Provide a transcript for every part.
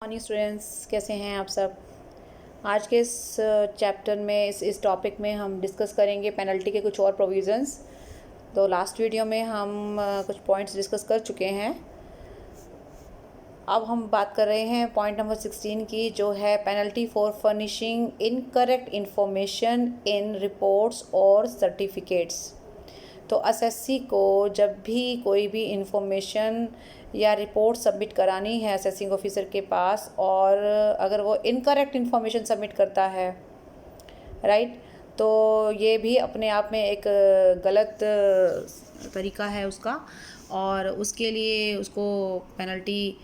Morning students, कैसे हैं आप सब। आज के इस चैप्टर में इस टॉपिक में हम डिस्कस करेंगे पेनल्टी के कुछ और प्रोविज़न्स। तो लास्ट वीडियो में हम कुछ पॉइंट्स डिस्कस कर चुके हैं। अब हम बात कर रहे हैं पॉइंट नंबर 16 की, जो है penalty for furnishing incorrect information in reports और सर्टिफिकेट्स। तो एसएससी को जब भी कोई भी इंफॉर्मेशन या रिपोर्ट सबमिट करानी है असेसिंग ऑफिसर के पास, और अगर वो इनकरेक्ट इंफॉर्मेशन सबमिट करता है, राइट, तो ये भी अपने आप में एक गलत तरीका है उसका, और उसके लिए उसको पेनल्टी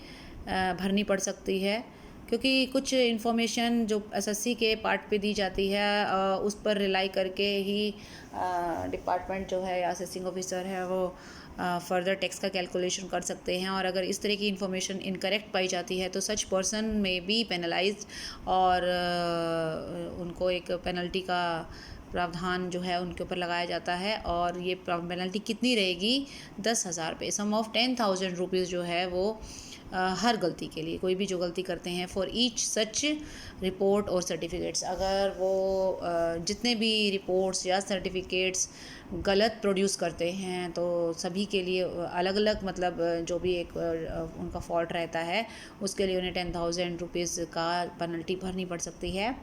भरनी पड़ सकती है। क्योंकि कुछ इन्फॉर्मेशन जो एसएससी के पार्ट पे दी जाती है उस पर रिलाई करके ही डिपार्टमेंट जो है या असेसिंग ऑफिसर है वो फर्दर टैक्स का कैलकुलेशन कर सकते हैं। और अगर इस तरह की इन्फॉर्मेशन इनकरेक्ट पाई जाती है तो सच पर्सन में बी पेनलाइज्ड, और उनको एक पेनल्टी का प्रावधान जो है उनके ऊपर लगाया जाता है। और ये पेनल्टी कितनी रहेगी? 10,000 रुपये, सम ऑफ 10,000 रुपीज़ जो है वो हर गलती के लिए, कोई भी जो गलती करते हैं, फॉर ईच सच रिपोर्ट और सर्टिफिकेट्स। अगर वो जितने भी रिपोर्ट्स या सर्टिफिकेट्स गलत प्रोड्यूस करते हैं तो सभी के लिए अलग अलग, मतलब जो भी एक उनका फॉल्ट रहता है उसके लिए उन्हें 10,000 रुपीज़ का पेनल्टी भरनी पड़ सकती है।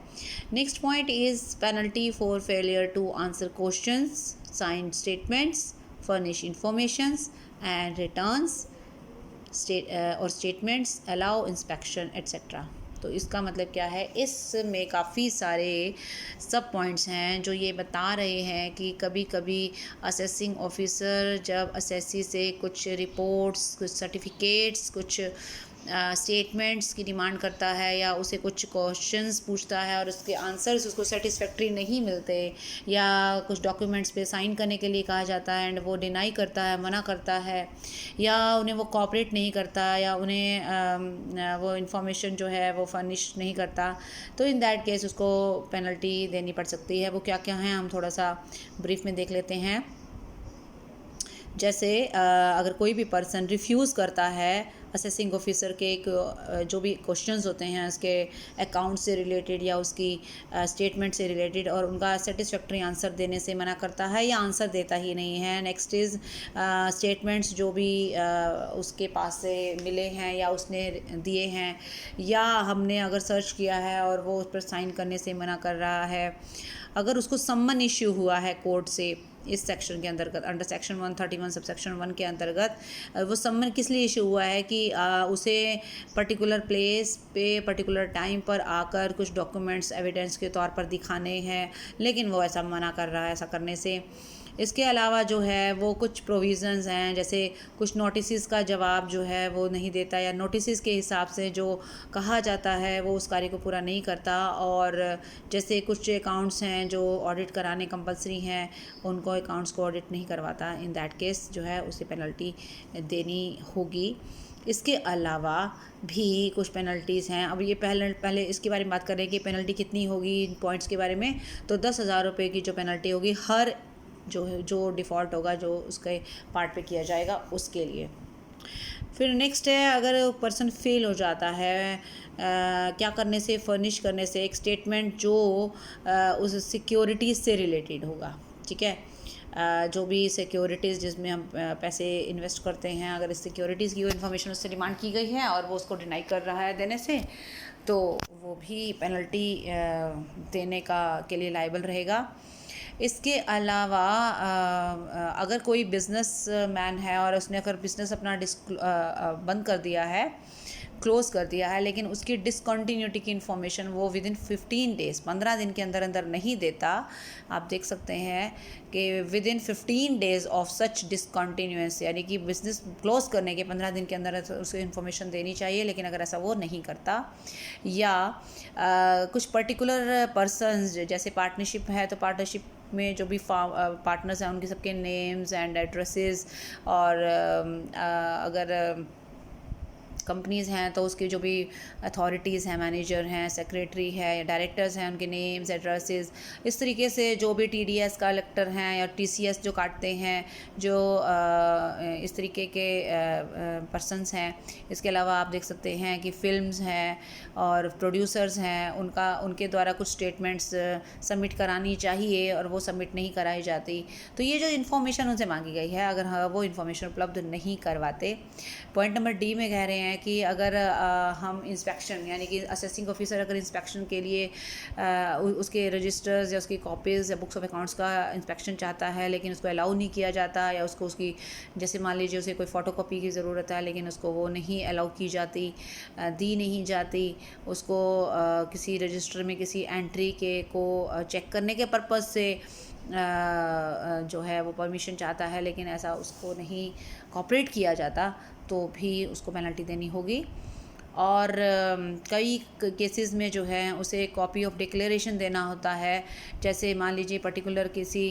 Next point is penalty for failure to answer questions, signed statements, furnish informations and returns or statements, allow inspection etcetera. तो इसका मतलब क्या है? इसमें काफ़ी सारे सब पॉइंट्स हैं जो ये बता रहे हैं कि कभी कभी असेसिंग ऑफिसर जब असेसी से कुछ रिपोर्ट्स, कुछ सर्टिफिकेट्स, कुछ स्टेटमेंट्स की डिमांड करता है या उसे कुछ क्वेश्चंस पूछता है और उसके आंसर्स उसको सेटिस्फैक्ट्री नहीं मिलते, या कुछ डॉक्यूमेंट्स पे साइन करने के लिए कहा जाता है एंड वो डिनाई करता है, मना करता है, या उन्हें वो कोऑपरेट नहीं करता, या उन्हें वो इन्फॉर्मेशन जो है वो फर्निश नहीं करता, तो इन दैट केस उसको पेनल्टी देनी पड़ सकती है। वो क्या क्या हैं हम थोड़ा सा ब्रीफ में देख लेते हैं। जैसे अगर कोई भी पर्सन रिफ्यूज़ करता है असेसिंग ऑफिसर के जो भी क्वेश्चंस होते हैं उसके अकाउंट से रिलेटेड या उसकी स्टेटमेंट से रिलेटेड, और उनका सेटिस्फैक्ट्री आंसर देने से मना करता है या आंसर देता ही नहीं है। नेक्स्ट इज़ स्टेटमेंट्स जो भी उसके पास से मिले हैं या उसने दिए हैं, या हमने अगर सर्च किया है और वो उस पर साइन करने से मना कर रहा है। अगर उसको सम्मन इश्यू हुआ है कोर्ट से इस सेक्शन के अंतर्गत, अंडर सेक्शन 131 सब सेक्शन 1 के अंतर्गत, वो सम्मन किस लिए इशू हुआ है कि उसे पर्टिकुलर प्लेस पे पर्टिकुलर टाइम पर आकर कुछ डॉक्यूमेंट्स एविडेंस के तौर पर दिखाने हैं, लेकिन वो ऐसा मना कर रहा है ऐसा करने से। इसके अलावा जो है वो कुछ प्रोविज़न्स हैं, जैसे कुछ नोटिस का जवाब जो है वो नहीं देता, या नोटिस के हिसाब से जो कहा जाता है वो उस कार्य को पूरा नहीं करता। और जैसे कुछ अकाउंट्स हैं जो ऑडिट कराने कंपलसरी हैं, उनको अकाउंट्स को ऑडिट नहीं करवाता, इन दैट केस जो है उसे पेनल्टी देनी होगी। इसके अलावा भी कुछ पेनल्टीज़ हैं। अब ये पहले इसके बारे में बात करें कि पेनल्टी कितनी होगी इन पॉइंट्स के बारे में। तो 10,000 रुपये की जो पेनल्टी होगी हर जो डिफ़ॉल्ट होगा जो उसके पार्ट पे किया जाएगा उसके लिए। फिर नेक्स्ट है, अगर पर्सन फेल हो जाता है क्या करने से? फर्निश करने से एक स्टेटमेंट जो उस सिक्योरिटीज़ से रिलेटेड होगा, ठीक है। जो भी सिक्योरिटीज़ जिसमें हम पैसे इन्वेस्ट करते हैं, अगर इस सिक्योरिटीज़ की वो इन्फॉर्मेशन उससे डिमांड की गई है और वो उसको डिनाई कर रहा है देने से, तो वो भी पेनल्टी देने के लिए लायबल रहेगा। इसके अलावा अगर कोई बिज़नेस मैन है और उसने अगर बिज़नेस अपना बंद कर दिया है, क्लोज़ कर दिया है, लेकिन उसकी डिसकंटिन्यूटी की इन्फॉर्मेशन वो विद इन 15 डेज़, 15 दिन के अंदर अंदर नहीं देता, आप देख सकते हैं कि within 15 days of such discontinuance, यानी कि बिज़नेस क्लोज़ करने के 15 दिन के अंदर उसे इन्फॉर्मेशन देनी चाहिए, लेकिन अगर ऐसा वो नहीं करता, या कुछ पर्टिकुलर पर्सनस, जैसे पार्टनरशिप है तो पार्टनरशिप में जो भी पार्टनर्स हैं उनके सबके नेम्स एंड एड्रेसेस, और अगर कंपनीज़ हैं तो उसकी जो भी अथॉरिटीज़ हैं, मैनेजर हैं, सेक्रेटरी है या डायरेक्टर्स हैं, उनके नेम्स, एड्रेसेस, इस तरीके से जो भी TDS कलेक्टर हैं या TCS जो काटते हैं, जो इस तरीके के पर्सनस हैं। इसके अलावा आप देख सकते हैं कि फ़िल्म्स हैं और प्रोड्यूसर्स हैं, उनके द्वारा कुछ स्टेटमेंट्स सबमिट करानी चाहिए और वो सबमिट नहीं कराई जाती। तो ये जो इन्फॉर्मेशन उनसे मांगी गई है, अगर वो इन्फॉर्मेशन उपलब्ध नहीं करवाते। पॉइंट नंबर डी में कह रहे हैं कि अगर हम इंस्पेक्शन यानी कि असेसिंग ऑफिसर अगर इंस्पेक्शन के लिए उसके रजिस्टर्स या उसकी कॉपीज़ या बुक्स ऑफ अकाउंट्स का इंस्पेक्शन चाहता है, लेकिन उसको अलाउ नहीं किया जाता, या उसको उसकी जैसे मान लीजिए उसे कोई फ़ोटोकॉपी की ज़रूरत है लेकिन उसको वो नहीं अलाउ की जाती, दी नहीं जाती, उसको किसी रजिस्टर में किसी एंट्री के को चेक करने के पर्पज़ से जो है वो परमिशन चाहता है, लेकिन ऐसा उसको नहीं कॉपरेट किया जाता, तो भी उसको पेनल्टी देनी होगी। और कई केसेस में जो है उसे कॉपी ऑफ डिक्लेरेशन देना होता है। जैसे मान लीजिए पर्टिकुलर किसी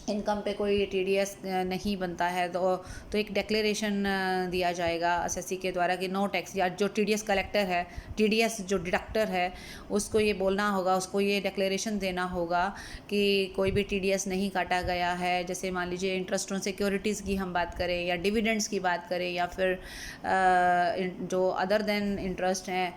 इनकम पे कोई TDS नहीं बनता है तो एक डिक्लेरेशन दिया जाएगा एसएससी के द्वारा कि नो टैक्स, या जो TDS कलेक्टर है, TDS जो डिडक्टर है, उसको ये बोलना होगा, उसको ये डिक्लेरेशन देना होगा कि कोई भी TDS नहीं काटा गया है। जैसे मान लीजिए इंटरेस्ट ऑन सिक्योरिटीज़ की हम बात करें या डिविडेंड्स की बात करें या फिर जो अदर देन इंटरेस्ट हैं,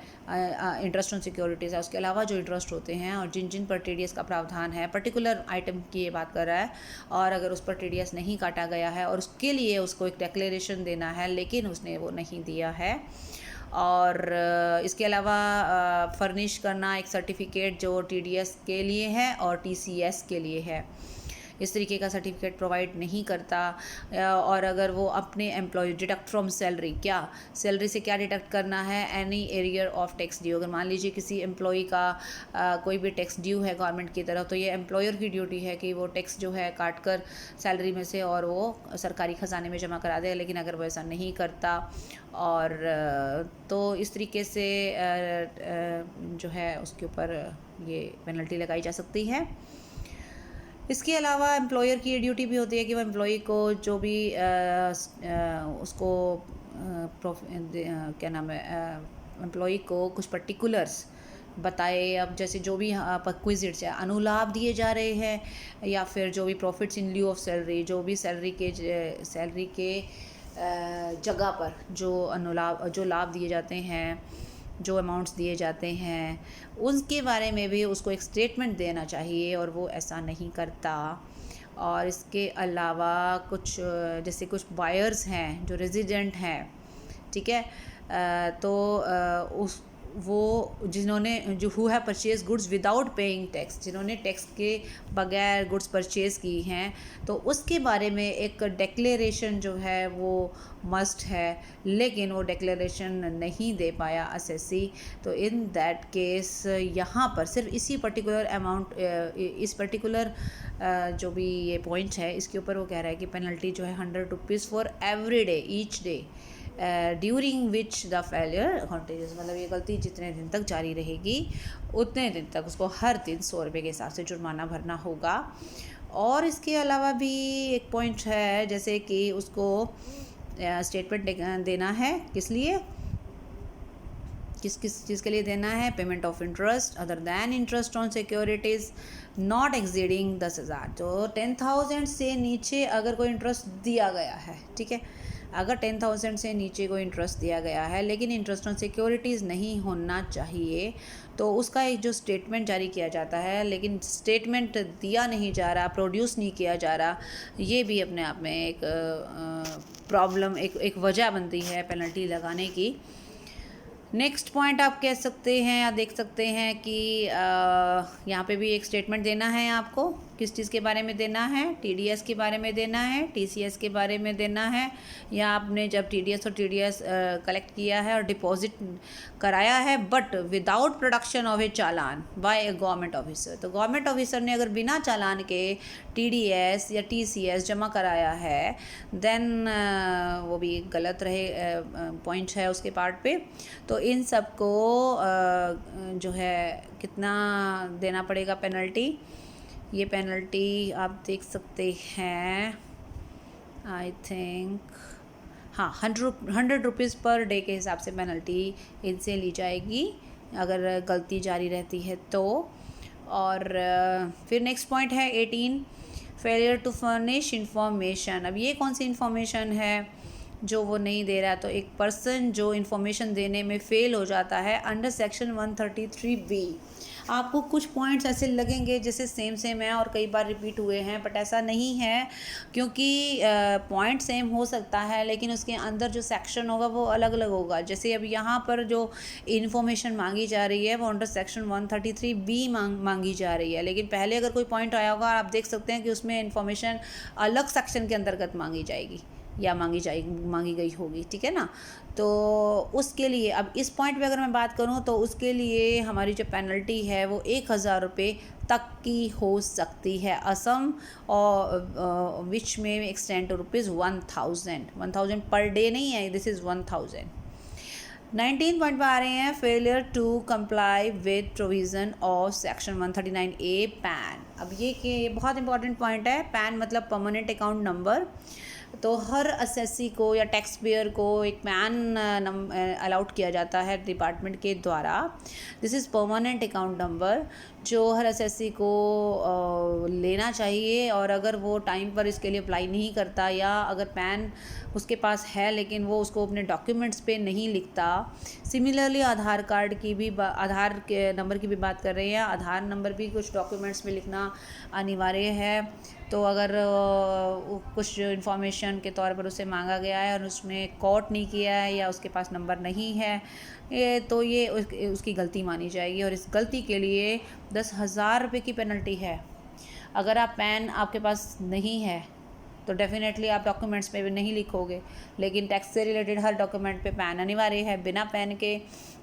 इंटरेस्ट ऑन सिक्योरिटीज़ है, उसके अलावा जो इंटरेस्ट होते हैं और जिन जिन पर TDS का प्रावधान है, पर्टिकुलर आइटम की ये बात कर रहा है, और अगर उस पर TDS नहीं काटा गया है और उसके लिए उसको एक डिक्लेरेशन देना है लेकिन उसने वो नहीं दिया है। और इसके अलावा फर्निश करना एक सर्टिफिकेट जो TDS के लिए है और TCS के लिए है, इस तरीके का सर्टिफिकेट प्रोवाइड नहीं करता। और अगर वो अपने एम्प्लॉय डिडक्ट फ्रॉम सैलरी, क्या सैलरी से क्या डिडक्ट करना है, any arrear of tax due. अगर मान लीजिए किसी एम्प्लॉय का कोई भी टैक्स ड्यू है गवर्नमेंट की तरफ, तो ये एम्प्लॉयर की ड्यूटी है कि वो टैक्स जो है काट कर सैलरी में से और वो सरकारी ख़जाने में जमा करा दे। लेकिन अगर वो ऐसा नहीं करता और तो इस तरीके से जो है उसके ऊपर ये पेनल्टी लगाई जा सकती है। इसके अलावा एम्प्लॉयर की ये ड्यूटी भी होती है कि वो एम्प्लॉई को जो भी उसको क्या नाम है, एम्प्लॉई को कुछ पर्टिकुलर्स बताए। अब जैसे जो भी परक्विजिट्स है, अनुलाभ दिए जा रहे हैं या फिर जो भी profits in lieu of salary, जो भी सैलरी के जगह पर जो लाभ दिए जाते हैं, जो अमाउंट्स दिए जाते हैं, उनके बारे में भी उसको एक स्टेटमेंट देना चाहिए और वो ऐसा नहीं करता। और इसके अलावा कुछ जैसे कुछ बायर्स हैं जो रेजिडेंट हैं, ठीक है, तो उस वो जिन्होंने जो who have purchase goods without paying tax, जिन्होंने टैक्स के बगैर गुड्स परचेज़ की हैं, तो उसके बारे में एक डिक्लेरेशन जो है वो मस्ट है, लेकिन वो डिक्लेरेशन नहीं दे पाया एसएससी। तो इन दैट केस यहाँ पर सिर्फ इसी पर्टिकुलर अमाउंट, इस पर्टिकुलर जो भी ये पॉइंट है इसके ऊपर वो कह रहा है कि पेनल्टी जो है 100 rupees for every day, each day during which the failure continuous. मतलब ये गलती जितने दिन तक जारी रहेगी उतने दिन तक उसको हर दिन 100 रुपये के हिसाब से जुर्माना भरना होगा। और इसके अलावा भी एक पॉइंट है जैसे कि उसको स्टेटमेंट देना है, किस लिए, किस चीज़ के लिए देना है, payment of interest other than interest on securities not exceeding 10,000। तो 10,000 से नीचे अगर कोई इंटरेस्ट दिया गया है, ठीक है, अगर 10,000 से नीचे कोई इंटरेस्ट दिया गया है लेकिन इंटरेस्ट ऑन सिक्योरिटीज़ नहीं होना चाहिए, तो उसका एक जो स्टेटमेंट जारी किया जाता है लेकिन स्टेटमेंट दिया नहीं जा रहा, प्रोड्यूस नहीं किया जा रहा, ये भी अपने आप में एक प्रॉब्लम, एक वजह बनती है पेनल्टी लगाने की। नेक्स्ट पॉइंट आप कह सकते हैं या देख सकते हैं कि यहाँ पे भी एक स्टेटमेंट देना है आपको, किस चीज़ के बारे में देना है, TDS के बारे में देना है, TCS के बारे में देना है, या आपने जब TDS और TDS कलेक्ट किया है और डिपॉजिट कराया है but without production of a challan by a government officer. तो गवर्नमेंट ऑफिसर ने अगर बिना चालान के TDS या TCS जमा कराया है देन वो भी गलत रहे पॉइंट है उसके पार्ट पे। तो इन सब को जो है कितना देना पड़ेगा पेनल्टी, ये पेनल्टी आप देख सकते हैं, आई थिंक हाँ, 100 रुपीज़ पर डे के हिसाब से पेनल्टी इनसे ली जाएगी अगर गलती जारी रहती है तो। और फिर नेक्स्ट पॉइंट है 18, फेलियर टू फर्निश इंफॉर्मेशन। अब ये कौन सी इंफॉर्मेशन है जो वो नहीं दे रहा? तो एक पर्सन जो इंफॉर्मेशन देने में फ़ेल हो जाता है अंडर सेक्शन 133B। आपको कुछ पॉइंट्स ऐसे लगेंगे जैसे सेम है और कई बार रिपीट हुए हैं, बट ऐसा नहीं है, क्योंकि पॉइंट सेम हो सकता है लेकिन उसके अंदर जो सेक्शन होगा वो अलग अलग होगा। जैसे अब यहाँ पर जो इन्फॉर्मेशन मांगी जा रही है वो अंडर सेक्शन 133B मांगी जा रही है, लेकिन पहले अगर कोई पॉइंट आया होगा आप देख सकते हैं कि उसमें इन्फॉर्मेशन अलग सेक्शन के अंतर्गत मांगी जाएगी या मांगी गई होगी, ठीक है ना। तो उसके लिए अब इस पॉइंट पे अगर मैं बात करूं तो उसके लिए हमारी जो पेनल्टी है वो 1000 रुपये तक की हो सकती है असम, और विच में एक्सटेंड टू ₹1000 पर डे नहीं है, दिस इज़ 1000। 19 पॉइंट पर आ रहे हैं, failure to comply with provision of section 139A PAN. अब ये बहुत इंपॉर्टेंट पॉइंट है। पैन मतलब परमानेंट अकाउंट नंबर। तो हर असेसी को या टैक्स पेयर को एक पैन अलाउट किया जाता है डिपार्टमेंट के द्वारा। This is permanent account number जो हर असेसी को लेना चाहिए, और अगर वो टाइम पर इसके लिए अप्लाई नहीं करता या अगर पैन उसके पास है लेकिन वो उसको अपने डॉक्यूमेंट्स पे नहीं लिखता। सिमिलरली आधार कार्ड की भी आधार के नंबर की भी बात कर रहे हैं, आधार नंबर भी कुछ डॉक्यूमेंट्स में लिखना अनिवार्य है। तो अगर कुछ इन्फॉर्मेशन के तौर पर उसे मांगा गया है और उसने कोट नहीं किया है या उसके पास नंबर नहीं है, तो ये उसकी गलती मानी जाएगी, और इस गलती के लिए 10,000 रुपये की पेनल्टी है। अगर आप पैन आपके पास नहीं है तो डेफिनेटली आप डॉक्यूमेंट्स में भी नहीं लिखोगे, लेकिन टैक्स से रिलेटेड हर डॉक्यूमेंट पे पैन अनिवार्य है। बिना पैन के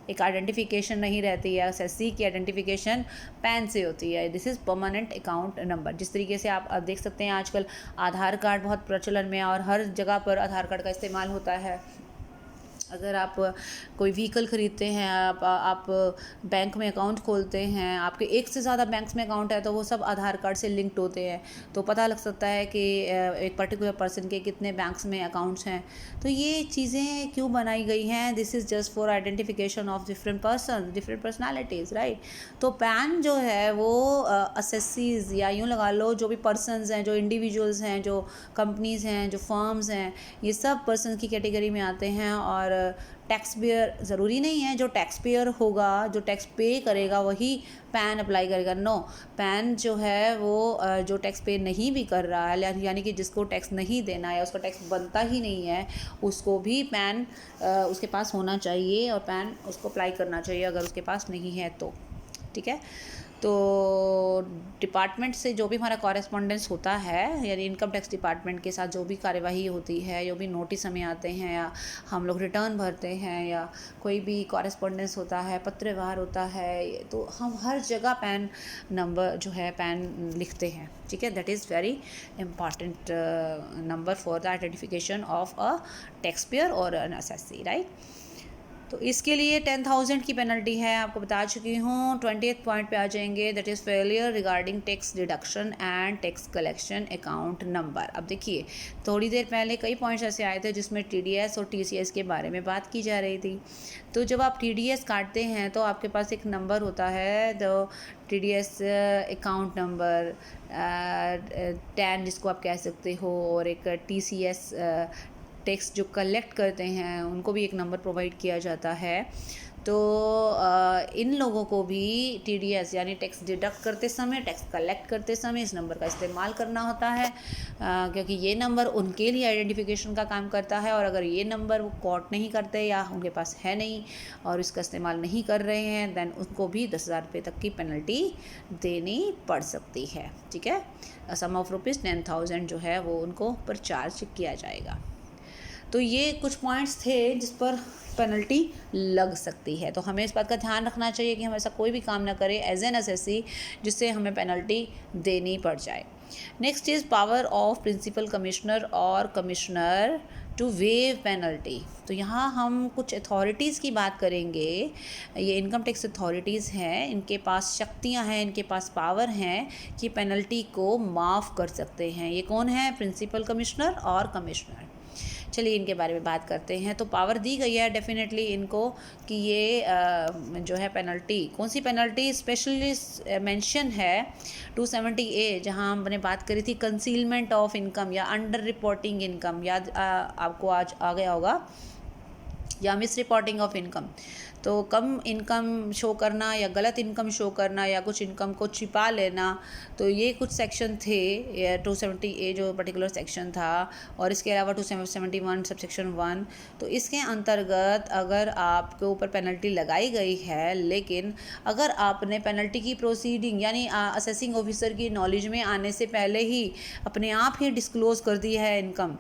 एक आइडेंटिफिकेशन नहीं रहती है, एसएससी की आइडेंटिफिकेशन पैन से होती है। This is permanent account number. जिस तरीके से आप देख सकते हैं आजकल आधार कार्ड बहुत प्रचलन में है और हर जगह पर आधार कार्ड का इस्तेमाल होता है। अगर आप कोई व्हीकल ख़रीदते हैं, आप बैंक में अकाउंट खोलते हैं, आपके एक से ज़्यादा बैंक्स में अकाउंट है तो वो सब आधार कार्ड से लिंक्ड होते हैं, तो पता लग सकता है कि एक पर्टिकुलर पर्सन के कितने बैंक्स में अकाउंट्स हैं। तो ये चीज़ें क्यों बनाई गई हैं? This is just for identification of different person, different personalities, right. तो पैन जो है वो असेसीज़ या यूँ लगा लो जो भी पर्सनस हैं, जो इंडिविजुअल्स हैं, जो कंपनीज़ हैं, जो फर्म्स हैं, ये सब पर्सन की कैटेगरी में आते हैं। और टैक्स पेयर ज़रूरी नहीं है जो टैक्स पेयर होगा, जो टैक्स पे करेगा वही पैन अप्लाई करेगा। नो, पैन जो है वो जो टैक्स पे नहीं भी कर रहा है, यानी कि जिसको टैक्स नहीं देना है, उसका टैक्स बनता ही नहीं है, उसको भी पैन उसके पास होना चाहिए और पैन उसको अप्लाई करना चाहिए अगर उसके पास नहीं है तो, ठीक है। तो डिपार्टमेंट से जो भी हमारा कॉरेस्पॉन्डेंस होता है, यानी इनकम टैक्स डिपार्टमेंट के साथ जो भी कार्यवाही होती है, जो भी नोटिस हमें आते हैं या हम लोग रिटर्न भरते हैं या कोई भी कॉरेस्पॉन्डेंस होता है, पत्र व्यवहार होता है, तो हम हर जगह पैन नंबर जो है पैन लिखते हैं, ठीक है। That is very important number for the identification of a tax payer और एन एसएससी, राइट। तो इसके लिए 10,000 की पेनल्टी है, आपको बता चुकी हूँ। 20th पॉइंट पे आ जाएंगे, that is failure regarding tax deduction and tax collection account number. अब देखिए, थोड़ी देर पहले कई पॉइंट्स ऐसे आए थे जिसमें टीडीएस और टीसीएस के बारे में बात की जा रही थी। तो जब आप टीडीएस काटते हैं तो आपके पास एक नंबर होता है, द टीडीएस अकाउंट नंबर 10 जिसको आप कह सकते हो, और एक टीसीएस टैक्स जो कलेक्ट करते हैं उनको भी एक नंबर प्रोवाइड किया जाता है। तो इन लोगों को भी टीडीएस यानी टैक्स डिडक्ट करते समय, टैक्स कलेक्ट करते समय इस नंबर का इस्तेमाल करना होता है, क्योंकि ये नंबर उनके लिए आइडेंटिफिकेशन का काम करता है। और अगर ये नंबर वो कोट नहीं करते या उनके पास है नहीं और इसका इस्तेमाल नहीं कर रहे हैं, दैन उनको भी 10,000 रुपये तक की पेनल्टी देनी पड़ सकती है, ठीक है। सम ऑफ ₹10,000 जो है वो उनको पर चार्ज किया जाएगा। तो ये कुछ पॉइंट्स थे जिस पर पेनल्टी लग सकती है। तो हमें इस बात का ध्यान रखना चाहिए कि हम ऐसा कोई भी काम ना करें एज एन एसएससी जिससे हमें पेनल्टी देनी पड़ जाए। Next is power of principal commissioner or commissioner to waive penalty. तो यहाँ हम कुछ अथॉरिटीज़ की बात करेंगे। ये इनकम टैक्स अथॉरिटीज़ हैं, इनके पास शक्तियाँ हैं, इनके पास पावर हैं कि पेनल्टी को माफ़ कर सकते हैं। ये कौन है? Principal commissioner or commissioner. चलिए इनके बारे में बात करते हैं। तो पावर दी गई है डेफिनेटली इनको कि ये जो है पेनल्टी, कौन सी पेनल्टी स्पेशली मेंशन है 270A, जहां हमने बात करी थी कंसीलमेंट ऑफ इनकम या अंडर रिपोर्टिंग इनकम, याद आपको आज आ गया होगा, या मिस रिपोर्टिंग ऑफ इनकम। तो कम इनकम शो करना या गलत इनकम शो करना या कुछ इनकम को छिपा लेना, तो ये कुछ सेक्शन थे 270A जो पर्टिकुलर सेक्शन था। और इसके अलावा 271 सबसेक्शन 1, तो इसके अंतर्गत अगर आपके ऊपर पेनल्टी लगाई गई है, लेकिन अगर आपने पेनल्टी की प्रोसीडिंग यानी असेसिंग ऑफिसर की नॉलेज में आने से पहले ही अपने आप ही डिस्क्लोज़ कर दी है इनकम,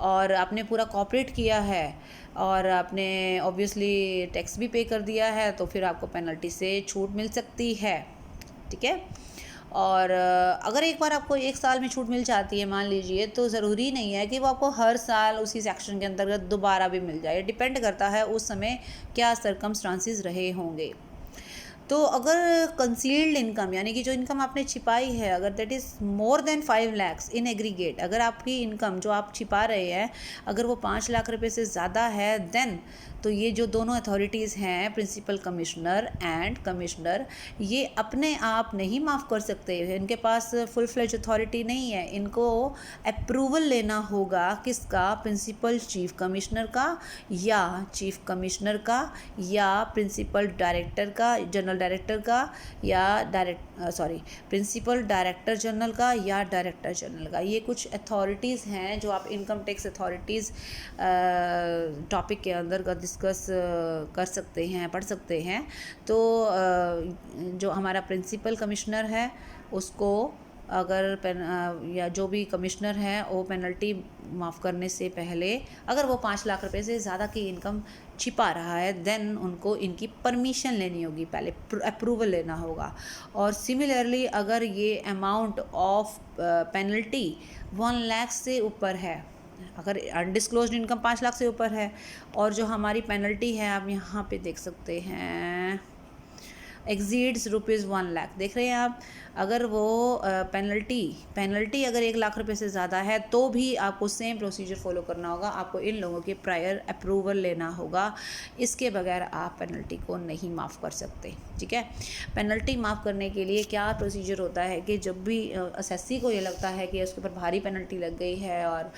और आपने पूरा कॉपरेट किया है और आपने ऑब्वियसली टैक्स भी पे कर दिया है, तो फिर आपको पेनल्टी से छूट मिल सकती है। ठीक है। और अगर एक बार आपको 1 साल में छूट मिल जाती है मान लीजिए, तो ज़रूरी नहीं है कि वो आपको हर साल उसी सेक्शन के अंतर्गत दोबारा भी मिल जाए। डिपेंड करता है उस समय क्या सर्कमस्टांसिस रहे होंगे। तो अगर कंसील्ड इनकम यानी कि जो इनकम आपने छिपाई है, अगर that is more than 5 lakh in aggregate, अगर आपकी इनकम जो आप छिपा रहे हैं अगर वो 5 लाख रुपए से ज़्यादा है, देन तो ये जो दोनों अथॉरिटीज़ हैं, प्रिंसिपल कमिश्नर एंड कमिश्नर, ये अपने आप नहीं माफ़ कर सकते। इनके पास फुल फ्लेज अथॉरिटी नहीं है। इनको अप्रूवल लेना होगा किसका? प्रिंसिपल चीफ कमिश्नर का या चीफ कमिश्नर का या प्रिंसिपल डायरेक्टर का, जनरल डायरेक्टर का या प्रिंसिपल डायरेक्टर जनरल का या डायरेक्टर जनरल का। ये कुछ अथॉरिटीज़ हैं जो आप इनकम टैक्स अथॉरिटीज़ टॉपिक के अंदर डिस्कस कर सकते हैं, पढ़ सकते हैं। तो जो हमारा प्रिंसिपल कमिश्नर है उसको अगर या जो भी कमिश्नर है वो पेनल्टी माफ़ करने से पहले अगर वो 5 लाख रुपए से ज़्यादा की इनकम छिपा रहा है, देन उनको इनकी परमिशन लेनी होगी, पहले अप्रूवल लेना होगा। और सिमिलरली अगर ये अमाउंट ऑफ पेनल्टी 1 लाख से ऊपर है, अगर अनडिस्क्लोज्ड इनकम 5 लाख से ऊपर है, और जो हमारी पेनल्टी है आप यहाँ पे देख सकते हैं एक्सीड्स ₹1 लाख, देख रहे हैं आप। अगर वो पेनल्टी अगर 1 लाख रुपए से ज़्यादा है तो भी आपको सेम प्रोसीजर फॉलो करना होगा। आपको इन लोगों के प्रायर अप्रूवल लेना होगा, इसके बगैर आप पेनल्टी को नहीं माफ़ कर सकते। ठीक है। पेनल्टी माफ़ करने के लिए क्या प्रोसीजर होता है कि जब भी असेसी को ये लगता है कि उसके ऊपर भारी पेनल्टी लग गई है और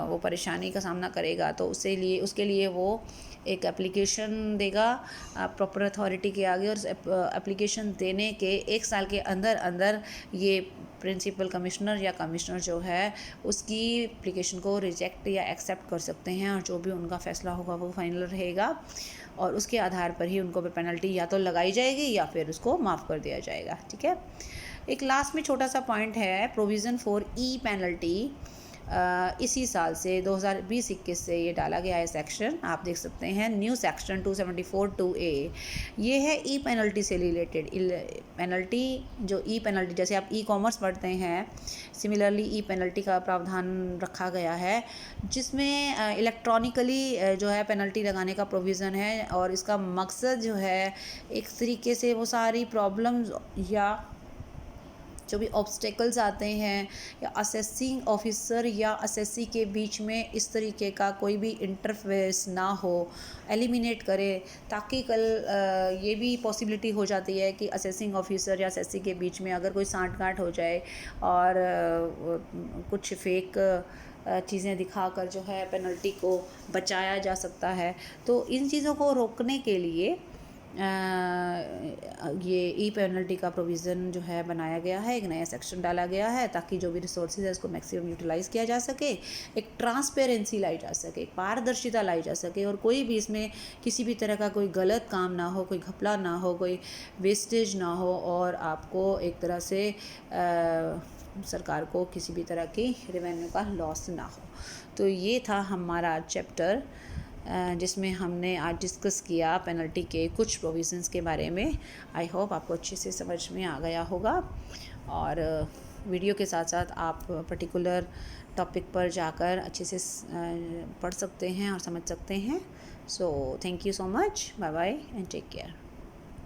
वो परेशानी का सामना करेगा, तो उसके लिए वो एक एप्लीकेशन देगा प्रॉपर अथॉरिटी के आगे, और एप्लीकेशन देने के 1 साल के अंदर ये प्रिंसिपल कमिश्नर या कमिश्नर जो है उसकी एप्लीकेशन को रिजेक्ट या एक्सेप्ट कर सकते हैं, और जो भी उनका फैसला होगा वो फाइनल रहेगा, और उसके आधार पर ही उनको पेनल्टी या तो लगाई जाएगी या फिर उसको माफ़ कर दिया जाएगा। ठीक है। एक लास्ट में छोटा सा पॉइंट है, प्रोविज़न फॉर ई पेनल्टी। इसी साल से 2020-21 से ये डाला गया है सेक्शन, आप देख सकते हैं न्यू सेक्शन 274(2)A। ये है ई पेनल्टी से रिलेटेड पेनल्टी। जो ई पेनल्टी, जैसे आप ई कॉमर्स पढ़ते हैं, सिमिलरली ई पेनल्टी का प्रावधान रखा गया है, जिसमें इलेक्ट्रॉनिकली जो है पेनल्टी लगाने का प्रोविज़न है। और इसका मकसद जो है एक तरीके से वो सारी प्रॉब्लम्स या जो भी ऑब्स्टेकल्स आते हैं या असेसिंग ऑफिसर या असेसी के बीच में इस तरीके का कोई भी इंटरफेस ना हो, एलिमिनेट करे, ताकि कल ये भी पॉसिबिलिटी हो जाती है कि असेसिंग ऑफिसर या असेसी के बीच में अगर कोई सांठ-गांठ हो जाए और कुछ फेक चीज़ें दिखाकर जो है पेनल्टी को बचाया जा सकता है। तो इन चीज़ों को रोकने के लिए ये ई पेनल्टी का प्रोविज़न जो है बनाया गया है, एक नया सेक्शन डाला गया है, ताकि जो भी रिसोर्सेज है उसको मैक्सिमम यूटिलाइज़ किया जा सके, एक ट्रांसपेरेंसी लाई जा सके, एक पारदर्शिता लाई जा सके, और कोई भी इसमें किसी भी तरह का कोई गलत काम ना हो, कोई घपला ना हो, कोई वेस्टेज ना हो, और आपको एक तरह से सरकार को किसी भी तरह की रेवेन्यू का लॉस ना हो। तो ये था हमारा चैप्टर जिसमें हमने आज डिस्कस किया पेनल्टी के कुछ प्रोविज़न्स के बारे में। आई होप आपको अच्छे से समझ में आ गया होगा, और वीडियो के साथ साथ आप पर्टिकुलर टॉपिक पर जाकर अच्छे से पढ़ सकते हैं और समझ सकते हैं। So thank you so much, bye bye and take care.